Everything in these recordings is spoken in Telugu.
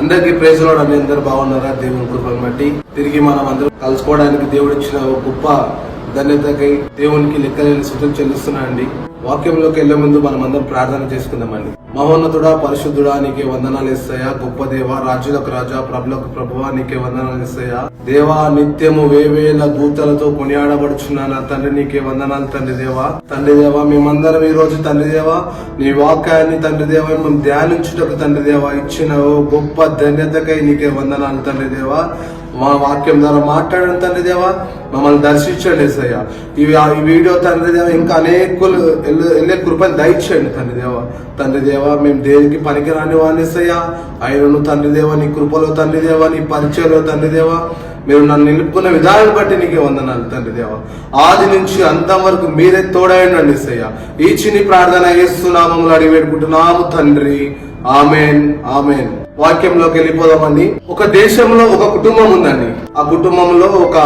అందరికీ ప్రైజ్ లార్డ్ అని అందరూ బాగున్నారా? దేవుని కృపను బట్టి తిరిగి మనం అందరం కలుసుకోవడానికి దేవుడు ఇచ్చిన గొప్ప ధన్యతకై దేవునికి లెక్కలేని స్తుతులు చెల్లిస్తున్నానండి. వాక్యంలోకి వెళ్లే ముందు మనం అందరం ప్రార్థన చేసుకుందామండి. మహోన్నతుడా, పరిశుద్ధుడా, నీకే వందనాలు ఇస్తాయా. గొప్ప దేవా, రాజులకు రాజా, ప్రభులకు ప్రభువా, నీకే వందనాలు ఇస్తాయా. దేవా, నిత్యము వేవేల దూతలతో కొనియాడబడుచున్నా నా తండ్రి, నీకే వందనాలు తండ్రి దేవా. తండ్రి దేవా, మేమందరం ఈ రోజు తండ్రి దేవా నీ వాక్యాన్ని తండ్రి దేవా మేము ధ్యానించుటకు తండ్రి దేవా ఇచ్చిన గొప్ప ధన్యతకై నీకే వందనాలు తండ్రి దేవా. మా వాక్యం ద్వారా మాట్లాడడం తండ్రి దేవా, మమ్మల్ని దర్శించండి ఏసయ్యా. ఈ వీడియో తండ్రి దేవా ఇంకా అనేకులు వెళ్ళే కృపను దయచేయండి తండ్రి దేవా. తండ్రి దేవా, మేము దేనికి పనికిరాని వాణిసయ్యా, ఆయనను తండ్రి దేవా నీ కృపలో తండ్రి దేవా, నీ పరిచయంలో తండ్రి దేవా మీరు నన్ను నిలుపుకున్న విధానాన్ని బట్టి నీకే వందనాలు తండ్రి దేవా. ఆది నుంచి అంతం వరకు మీరే తోడైండండి ఏసయ్యా. ఈ చిన్ని ప్రార్థన యేసునామములో అడిగి పెట్టుకుంటున్నాము తండ్రి, ఆమెన్ ఆమెన్. వాక్యంలోకి వెళ్ళిపోదామండి. ఒక దేశంలో ఒక కుటుంబం ఉందండి. ఆ కుటుంబంలో ఒక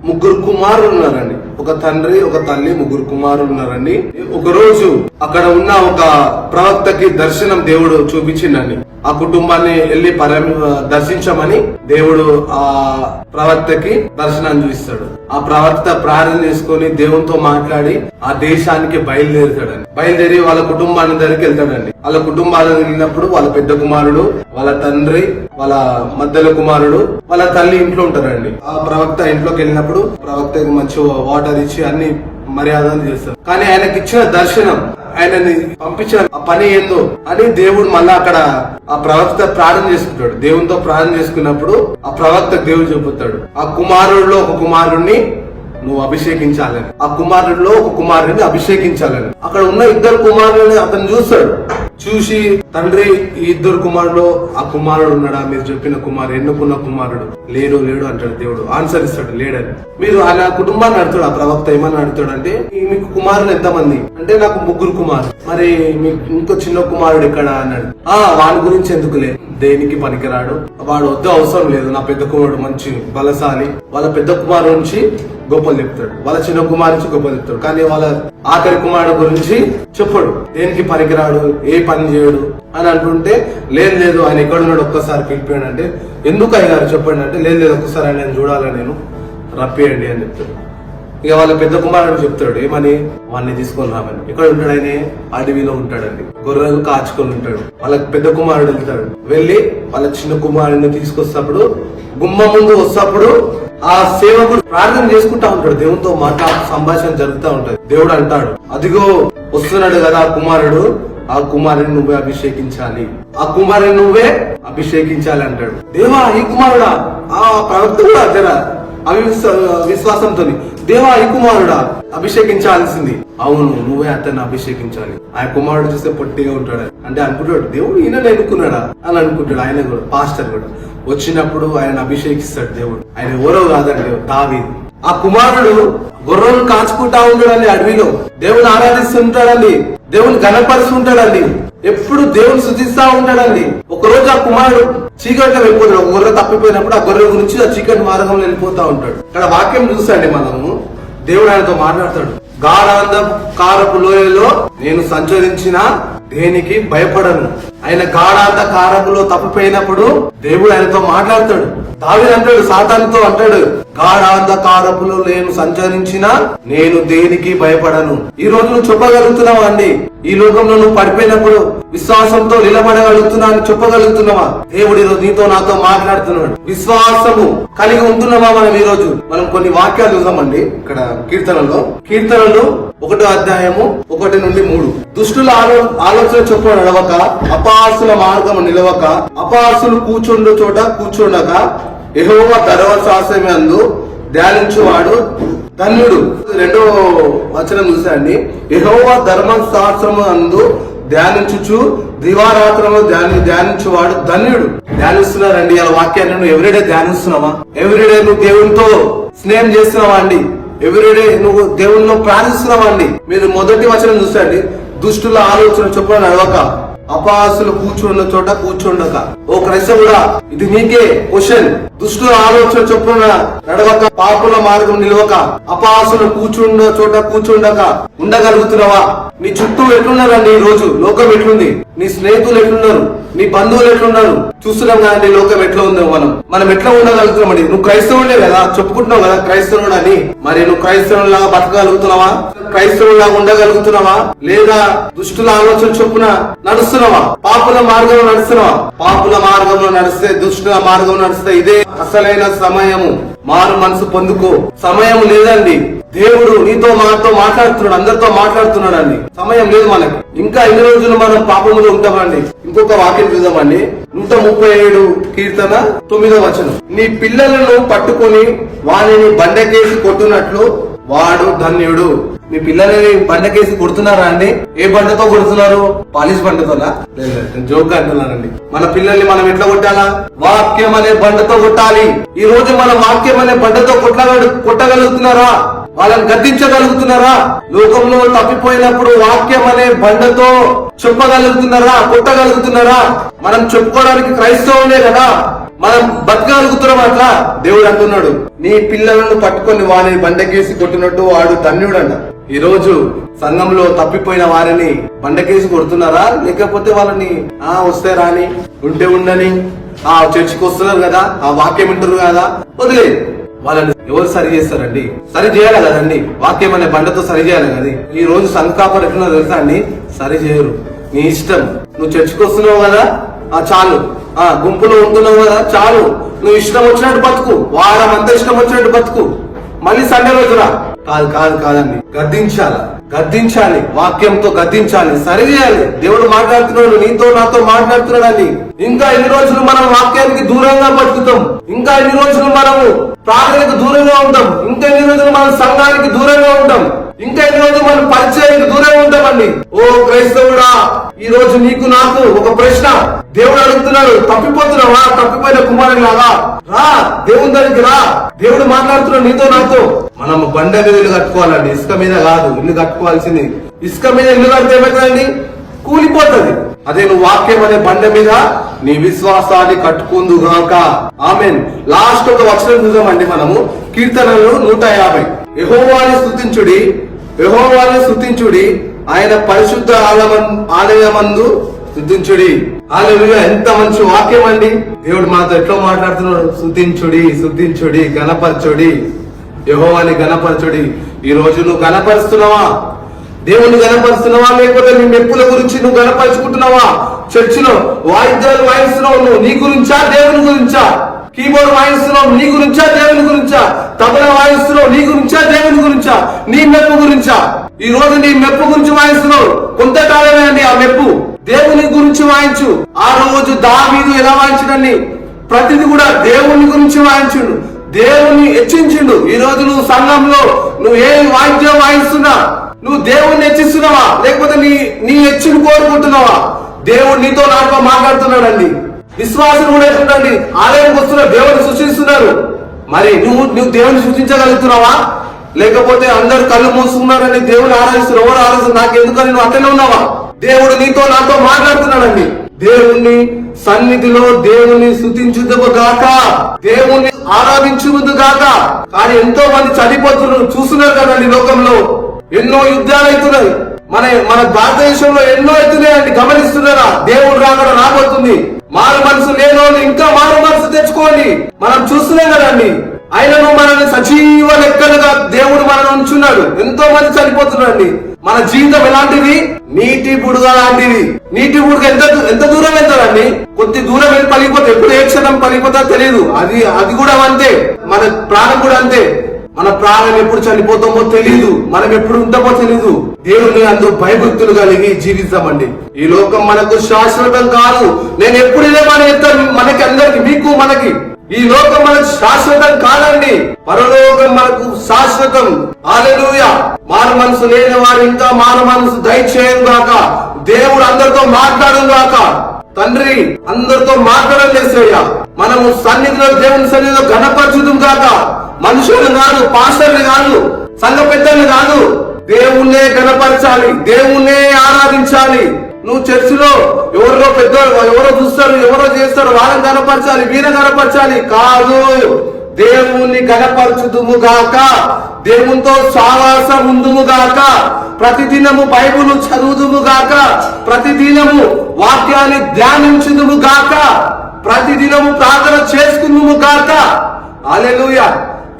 ముగ్గురు కుమారులు ఉన్నారండి. ఒక తండ్రి, ఒక తల్లి, ముగ్గురు కుమారులు ఉన్నారండి. ఒక రోజు అక్కడ ఉన్న ఒక ప్రవక్తకి దర్శనం దేవుడు చూపించిండండి. ఆ కుటుంబాన్ని వెళ్ళి దర్శించమని దేవుడు ఆ ప్రవక్తకి దర్శనాన్ని చూపిస్తాడు. ఆ ప్రవక్త ప్రార్థన చేసుకుని దేవునితో మాట్లాడి ఆ దేశానికి బయలుదేరుతాడండి. బయలుదేరి వాళ్ళ కుటుంబాన్ని దగ్గరికి వెళ్తాడండి. వాళ్ళ కుటుంబాలను వెళ్ళినప్పుడు వాళ్ళ పెద్ద కుమారుడు, వాళ్ళ తండ్రి, వాళ్ళ మధ్యలో కుమారుడు, వాళ్ళ తల్లి ఇంట్లో ఉంటారండి. ఆ ప్రవక్త ఇంట్లోకి వెళ్ళినప్పుడు ప్రవక్తకి మంచి వాటర్ ఇచ్చి అన్ని మర్యాదలు చేస్తారు. కానీ ఆయనకి ఇచ్చిన దర్శనం, ఆయనని పంపించిన పని ఏందో అని దేవుడు మళ్ళా అక్కడ ఆ ప్రవక్త ప్రార్థన చేసుకుంటాడు. దేవునితో ప్రార్థన చేసుకున్నప్పుడు ఆ ప్రవక్త దేవుడు చెబుతాడు, ఆ కుమారుడిలో ఒక కుమారుడిని నువ్వు అభిషేకించాలని, ఆ కుమారుడిలో ఒక కుమారుడిని అభిషేకించాలని. అక్కడ ఉన్న ఇద్దరు కుమారులని అతను చూస్తాడు. చూసి తండ్రి, ఈ ఇద్దరు కుమారుడు ఆ కుమారుడు ఉన్నాడా? మీరు చెప్పిన కుమారుడు, ఎన్నుకున్న కుమారుడు లేడు లేడు అంటాడు. దేవుడు ఆన్సర్ ఇస్తాడు, లేడని. మీరు ఆయన కుటుంబాన్ని అడుగుతాడు. ఆ ప్రవక్త ఏమని అడుగుతాడు అంటే, మీకు కుమారులు ఎంతమంది అంటే, నాకు ముగ్గురు కుమారులు. మరి మీకు ఇంకో చిన్న కుమారుడు ఎక్కడ అన్నాడు. వాని గురించి ఎందుకులే, దేనికి పనికిరాడు, వాడు వద్దు, అవసరం లేదు. నా పెద్ద కుమారుడు మంచి బలశాలి. వాళ్ళ పెద్ద కుమారుడు నుంచి గొప్పలు చెప్తాడు, వాళ్ళ చిన్న కుమారు నుంచి గొప్పలు చెప్తాడు. కానీ వాళ్ళ ఆఖరి కుమారుడు గురించి చెప్పడు, దేనికి పనికిరాడు, ఏ పని చేయడు అని అంటుంటే, లేదు ఆయన ఎక్కడున్నాడు ఒక్కసారి పిలిపాడు అంటే, ఎందుకు అయ్యారు చెప్పండి అంటే, లేదు ఒక్కసారి ఆయన చూడాలని, నేను రప్పేయండి అని చెప్తాడు. ఇక వాళ్ళ పెద్ద కుమారుడు చెప్తాడు, ఏమని, వాడిని తీసుకొని రామని. ఎక్కడ ఉంటాడు ఆయన? అడవిలో ఉంటాడండి, గొర్రెలు కాచుకొని ఉంటాడు. వాళ్ళ పెద్ద కుమారుడు వెళ్తాడు. వెళ్ళి వాళ్ళ చిన్న కుమారుడిని తీసుకొస్తప్పుడు, గుమ్మ ముందు వస్తప్పుడు ఆ సేవకుడు ప్రార్థన చేసుకుంటా ఉంటాడు. దేవునితో సంభాషణ జరుగుతూ ఉంటది. దేవుడు అంటాడు, అదిగో వస్తున్నాడు కదా ఆ కుమారుడు, ఆ కుమారుని నువ్వే అభిషేకించాలి, ఆ కుమారుని నువ్వే అభిషేకించాలి అంటాడు. దేవా, ఈ కుమారుడా? ఆ ప్రవక్త కూడా జరా విశ్వాసంతో, దేవా, ఈ కుమారుడా అభిషేకించాల్సింది? అవును, నువ్వే అతన్ని అభిషేకించాలి. ఆ కుమారుడు చూస్తే పొట్టిగా ఉంటాడు అంటే అనుకుంటాడు, దేవుడు ఈయన ఎన్నుకున్నాడా అని అనుకుంటాడు. ఆయన కూడా, పాస్టర్ కూడా వచ్చినప్పుడు ఆయన అభిషేకిస్తాడు దేవుడు. ఆయన ఎవరో కాదండి, దావీదు. ఆ కుమారుడు గొర్రెలు కాచుకుంటా ఉంటాడండి అడవిలో, దేవుని ఆరాధిస్తుంటాడండి, దేవుని గణపరుస్తుంటాడండి, ఎప్పుడు దేవుని శుద్ధిస్తా ఉంటాడండి. ఒకరోజు ఆ కుమారుడు చీకట్లో వెళ్ళిపోతాడు. ఒక గొర్రె తప్పిపోయినప్పుడు ఆ గొర్రె గురించి ఆ చీకటి మార్గంలో వెళ్ళిపోతా ఉంటాడు. ఇక్కడ వాక్యం చూసండి మనము, దేవుడు ఆయనతో మాట్లాడతాడు. గాఢాంధకారపు లోయలో నేను సంచరించిన దేనికి భయపడను. ఆయన గాఢాంధకారపులో తప్పిపోయినప్పుడు దేవుడు ఆయనతో మాట్లాడతాడు. దావీదు అంటాడు, సాతానుతో అంటాడు, గాఢాంధకారపులో నేను సంచరించిన నేను దేనికి భయపడను. ఈ రోజు నువ్వు చెప్పగలుగుతున్నావా అండి? ఈ లోకంలో నువ్వు పడిపోయినప్పుడు విశ్వాసంతో నిలబడగలుగుతున్నా అని చెప్పగలుగుతున్నావా? దేవుడు ఈరోజు నీతో నాతో మాట్లాడుతున్నాడు. విశ్వాసము కలిగి ఉంటున్నావా? ఈ రోజు మనం కొన్ని వాక్యాలు చూద్దామండి. ఇక్కడ కీర్తనలు 1వ అధ్యాయము 1 నుండి 3. దుష్టుల ఆలోచన చొప్పున నడవక, అపహాసుల మార్గము నిలవక, అపహాసులు కూర్చుండు చోట కూర్చుండక, యెహోవా ధర్మశాస్త్రమందు ధ్యానించువాడు ధన్యుడు. 2వ వచనం చూసాండి, యెహోవా ధర్మశాస్త్రమందు ధ్యానించుచు దివారాత్రము ధ్యానించువాడు ధన్యుడు. ధ్యానిస్తున్నారండి ఇలా వాక్యాన్ని. నువ్వు ఎవ్రీడే ధ్యానిస్తున్నావా? ఎవ్రీడే నువ్వు దేవునితో స్నేహం చేస్తున్నావా అండి? ఎవ్రీడే నువ్వు దేవునిలో ప్రార్థిస్తున్నావా అండి? మీరు మొదటి వచనం చూసండి, దుష్టుల ఆలోచన చొప్పున నడవక, అపహాసులు కూర్చున్న చోట కూర్చుండక. ఓ క్రైస్తవుడా, ఇది నీకే క్వశ్చన్. దుష్టుల ఆలోచన చొప్పున నడవక, పాపుల మార్గం నిలవక, అపహాసులు కూర్చున్న చోట కూర్చుండక ఉండగలుగుతున్నావా? నీ చుట్టూ ఎట్లున్నారండి? ఈ రోజు లోకం ఎట్లుంది? నీ స్నేహితులు ఎట్లున్నారు? నీ బంధువులు ఎట్లున్నారు? చూస్తున్నాం కదండి లోకం ఎట్లా ఉందో. మనం ఎట్లా ఉండగలుగుతున్నామండి? నువ్వు క్రైస్తవుడే కదా, చెప్పుకుంటున్నావు కదా క్రైస్తవుడు అని. మరి నువ్వు క్రైస్తవులాగా బతకగలుగుతున్నావా? క్రైస్తవులాగా ఉండగలుగుతున్నావా? లేదా దుష్టుల ఆలోచన చొప్పున నడుస్తున్నావా? పాపుల మార్గంలో నడుస్తున్నావా? పాపుల మార్గంలో నడిస్తే, దుష్టుల మార్గంలో నడిస్తే ఇదే అసలైన సమయము. మారు మనసు పొందుకో. సమయం లేదండి. దేవుడు నీతో మాతో మాట్లాడుతున్నాడు, అందరితో మాట్లాడుతున్నాడు అండి. సమయం లేదు మనకి. ఇంకా ఎన్ని రోజులు మనం పాపములో ఉంటామండి? ఇంకొక వాక్యం చూద్దామండి. 137 కీర్తన 9వ వచనం. నీ పిల్లలను పట్టుకొని వారిని బండకేసి కొట్టునట్లు వాడు ధన్యుడు. మీ పిల్లలని బండకేసి కొడుతున్నారా అండి? ఏ బండతో కొడుతున్నారు? పాలిష్ బండతోనా? లేదు, జోక్ అంటున్నానండి. మన పిల్లల్ని మనం ఎట్లా కొట్టాలా? వాక్యం అనే బండతో కొట్టాలి. ఈ రోజు మన వాక్యం అనే బండతో కొట్టగలుగుతున్నారా? వాళ్ళని గద్దించగలుగుతున్నారా? లోకంలో తప్పిపోయినప్పుడు వాక్యం అనే బండతో చెప్పగలుగుతున్నారా? కొట్టగలుగుతున్నారా? మనం చెప్పుకోవడానికి క్రైస్తవులే కదా, మనం బతకగలుగుతున్నాం. అట్లా దేవుడు అంటున్నాడు, నీ పిల్లలను పట్టుకొని వారిని బండకేసి కొట్టినట్టు వాడు ధన్యుడంట. ఈ రోజు సంఘంలో తప్పిపోయిన వారిని బండకేసి కొడుతున్నారా? లేకపోతే వాళ్ళని వస్తే రాని, ఉంటే ఉండని, చర్చికి వస్తున్నారు కదా, ఆ వాక్యం వింటారు కదా, వదిలే. వాళ్ళని ఎవరు సరి చేస్తారండి? సరి చేయాలి కదండి. వాక్యం అనే బండతో సరి చేయాలి కదా. ఈ రోజు సంఘ కాపరు ఎట్లా తెలుసా అండి? సరి చేయరు. నీ ఇష్టం. నువ్వు చర్చికి వస్తున్నావు కదా, చాలు. గుంపులో ఉంటున్నావు కదా, చాలు. నువ్వు ఇష్టం వచ్చినట్టు బతుకు, వారం అంతా ఇష్టం వచ్చినట్టు బతుకు, మళ్ళీ సండే రోజురా. కాదండి. గద్దించాలి. వాక్యంతో గద్దించాలి, సరి చేయాలి. దేవుడు మాట్లాడుతున్నాడు, నీతో నాతో మాట్లాడుతున్నాడు అని. ఇంకా ఎన్ని రోజులు మనం వాక్యానికి దూరంగా బతుకుతాం? ఇంకా ఎన్ని రోజులు మనము ప్రార్థనకు దూరంగా ఉంటాం? ఇంకా ఎన్ని రోజులు మనం సంఘానికి దూరంగా ఉంటాం? ఇంకా ఎన్ని రోజులు మనం పరిచయానికి దూరంగా ఉంటామండి? ఓ క్రైస్తవుడా, ఈ రోజు నీకు నాకు ఒక ప్రశ్న. దేవుడు అడుగుతున్నాడు, తప్పిపోతున్నావా? తప్పిపోయిన కుమారుని లాగా రా, దేవుని దగ్గరికి రా. దేవుడు మాట్లాడుతున్నాడు నీతో నాతో. మనం బండ మీద ఇల్లు కట్టుకోవాలండి, ఇసుక మీద కాదు. ఇల్లు కట్టుకోవాల్సింది ఇసుక మీద. ఇల్లు కడితే ఏమవుతుందండి? కూలిపోతుంది. అదే నువ్వు వాక్యం అనే బండ మీద నీ విశ్వాసాన్ని కట్టుకుందుగాక. ఆమేన్. లాస్ట్ ఒక వచనం చూద్దామండి మనము. కీర్తనలు 150. యెహోవాని స్తుతించుడి, ఆయన పరిశుద్ధ ఆలయమందు స్తుతించుడి. హల్లెలూయా. ఎంత మంచి వాక్యం అండి. దేవుడు మాతో ఎట్లా మాట్లాడుతున్నాడు? స్తుతించుడి, గణపరచుడి, యెహోవాని గణపరచుడి. ఈ రోజు నువ్వు గణపరుస్తున్నావా? దేవుని గణపరుస్తున్నావా? లేకపోతే నీ మెప్పుల గురించి నువ్వు గణపరుచుకుంటున్నావా? చర్చిలో వాయిద్యాలు వాయిస్తున్నావు, నువ్వు నీ గురించా దేవుని గురించా? కీబోర్డ్ వాయిస్తున్నావు, నీ గురించా దేవుని గురించా? తబలా వాయిస్తున్నావు, నీ గురించా దేవుని గురించా? నీ మెప్పు గురించా? ఈ రోజు నీ మెప్పు గురించి వాయిస్తున్నావు. కొంతకాలమే అండి ఆ మెప్పు. దేవుని గురించి వాయించు. ఆ రోజు దావీదు ఎలా వాయించడండి? ప్రతిది కూడా దేవుని గురించి వాయించుడు, దేవుని హెచ్చించిండు. ఈ రోజు నువ్వు సంఘంలో నువ్వు ఏ వాయిద్యం వాయిస్తున్నా, నువ్వు దేవుణ్ణి హెచ్చిస్తున్నావా? లేకపోతే నీ హెచ్చును కోరుకుంటున్నావా? దేవుడు నీతో నాతో మాట్లాడుతున్నాడండి. విశ్వాసం కూడా ఎట్లుండండి? ఆలయానికి వస్తున్నారు, దేవుని సృష్టిస్తున్నారు. మరి నువ్వు దేవుని సృష్టించగలుగుతున్నావా? లేకపోతే అందరు కళ్ళు మూసుకున్నారని దేవుని ఆరాధిస్తున్నారు. ఎవరు ఆరాధిస్తున్నారు? నాకెందుకని నువ్వు అట్లనే ఉన్నావా? దేవుడు నీతో నాతో మాట్లాడుతున్నాడండి. దేవుణ్ణి సన్నిధిలో దేవుని స్తుతించుదువు గాక, దేవుణ్ణి ఆరాధించుదు గాక. కానీ ఎంతో మంది చనిపోతున్నారు, చూస్తున్నారు కదండి. లోకంలో ఎన్నో యుద్ధాలు అవుతున్నాయి. మన భారతదేశంలో ఎన్నో అవుతున్నాయండి. గమనిస్తున్నారా? దేవుడు రాకుండా రాబోతుంది. మారు మనసు లేనోళ్ళు ఇంకా మారు మనసు తెచ్చుకోండి. మనం చూస్తున్నాం కదండి. ఆయనను మనల్ని సజీవ లెక్కలుగా దేవుడు మనల్ని ఉంచున్నాడు. ఎంతో మంది చనిపోతున్నారండి. మన జీవితం ఎలాంటిది? నీటి బుడగ లాంటిది. నీటి బుడగ ఎంత దూరం వెళ్తారండి? కొద్ది దూరం వెళ్ళి పలిగిపోతే, ఎప్పుడు ఏ క్షణం పలిగిపోతా తెలియదు. అది కూడా అంతే. మన ప్రాణం కూడా అంతే. మన ప్రాణం ఎప్పుడు చనిపోతామో తెలియదు, మనం ఎప్పుడు ఉంటామో తెలియదు. దేవుని అందు భయభక్తులు కలిగి జీవిస్తామండి. ఈ లోకం మనకు శాశ్వతం కాదు. నేను ఎప్పుడు ఇదే మాట చెప్తాను మనకి, అందరికి, మీకు, మనకి. ఈ లోకం మనకు శాశ్వతం కాదండి. పరలోకం మనకు శాశ్వతం. హల్లెలూయా. మారు మనసు లేని వారు ఇంకా మారు మనసు దయచేయను గాక. దేవుడు అందరితో మాట్లాడను గాక. తండ్రి అందరితో మాట్లాడలేసయ్యా. మనము సన్నిధిలో, దేవుని సన్నిధిలో గణపరచుదుం గాక. మనుషులను కాదు, పాస్టర్ని కాదు, సంఘ పెద్దల్ని కాదు, దేవుణ్ణే గణపరచాలి, దేవుణ్ణే ఆరాధించాలి. నువ్వు చర్చిలో ఎవరో పెద్దోళ్ళు ఎవరో చూస్తారు, ఎవరో చేస్తారు, వాళ్ళని కనపరచాలి, వీళ్ళని కనపరచాలి కాదు. దేవుణ్ణి కనపరచుదుము గాక, దేవునితో సావాసం ఉందుము గాక, ప్రతిదినము బైబిల్ చదువుదుము గాక, ప్రతిదినము వాక్యాన్ని ధ్యానించుదుము గాక, ప్రతిదినము ప్రార్థన చేసుకుందుము గాక. హల్లెలూయా.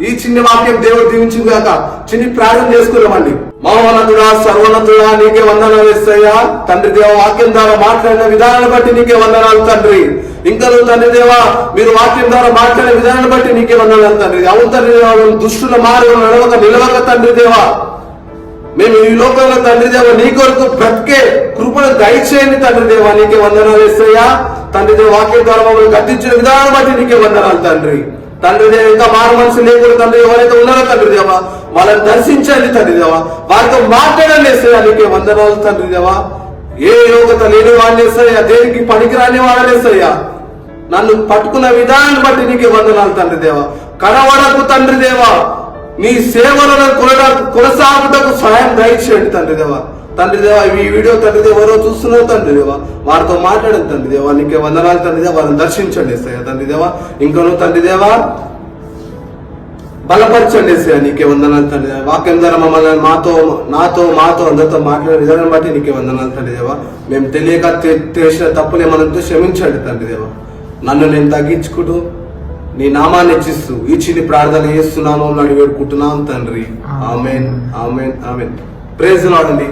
ఈ చిన్న వాక్యం దేవుడు దీవించును గాక. చిన్ని ప్రార్థన చేసుకున్నామండి. మహోన్నతుడా, సర్వోన్నతుడా, నీకే వందనాలు యేసయ్యా. తండ్రి దేవ, వాక్యం ద్వారా మాట్లాడిన విధానాన్ని బట్టి నీకే వందనాలు తండ్రి. ఇంకా నువ్వు తండ్రి దేవ, మీరు వాక్యం ద్వారా మాట్లాడిన విధానాన్ని బట్టి నీకే వందనాలు తండ్రి. అవును తండ్రి దేవ, దుష్టుల మార్గం నిలవక తండ్రి దేవ, మేము ఈ లోకంలో తండ్రి దేవ నీ కొరకు బ్రతికే కృపను దయచేయండి తండ్రి దేవ. నీకే వందనాలు యేసయ్యా. తండ్రి దేవ, వాక్యం ద్వారా మమ్మల్ని గద్దించిన విధానాన్ని బట్టి నీకే వందనాలు తండ్రి. తండ్రి దేవ, ఇంకా మారు మనసు లేకుండా తండ్రి ఎవరైతే ఉన్నారో తండ్రి దేవ, వాళ్ళని దర్శించండి తండ్రి దేవ, వారితో మాట్లాడండి యేసయ్యా. నీకే వందనాలు తండ్రి దేవ. ఏ యోగ్యత లేని వాడిని యేసయ్యా, దేనికి పనికిరాని వాడని యేసయ్యా, నన్ను పట్టుకున్న విధానాన్ని బట్టి నీకే వందనాలు తండ్రి దేవ. కడవడకు తండ్రి దేవ, నీ సేవలను కొనసాగుటకు సహాయం దయచేయండి తండ్రి దేవ. తండ్రి దేవ, ఈ వీడియో తండ్రి దేవ ఎవరో చూస్తున్నావు తండ్రి దేవ, వారితో మాట్లాడండి తండ్రి దేవ. నీకే వందనాలు తండ్రి దేవ. వారిని దర్శించండి యేసయ్యా తండ్రి దేవ. ఇంకను తండ్రి దేవ బలపరచండి యేసయ్యా. నీకే వందనాలు తండ్రి దేవ. వాక్యం ద్వారా మమ్మల్ని మాతో అందరితో మాట్లాడే విధానం బట్టి నీకే వందనాలు తండ్రి దేవ. మేము తెలియక చేసిన తప్పులు ఏమన్నా క్షమించండి తండ్రి దేవ. నన్ను నేను తగ్గించుకుంటూ నీ నామాన్ని హెచ్చిస్తూ ఈ చిన్ని ప్రార్థన చేస్తున్నాము, అడిగి వేడుకుంటున్నాం తండ్రి. ఆమేన్, ఆమేన్, ఆమేన్. ప్రైజ్ లార్డ్ అండి.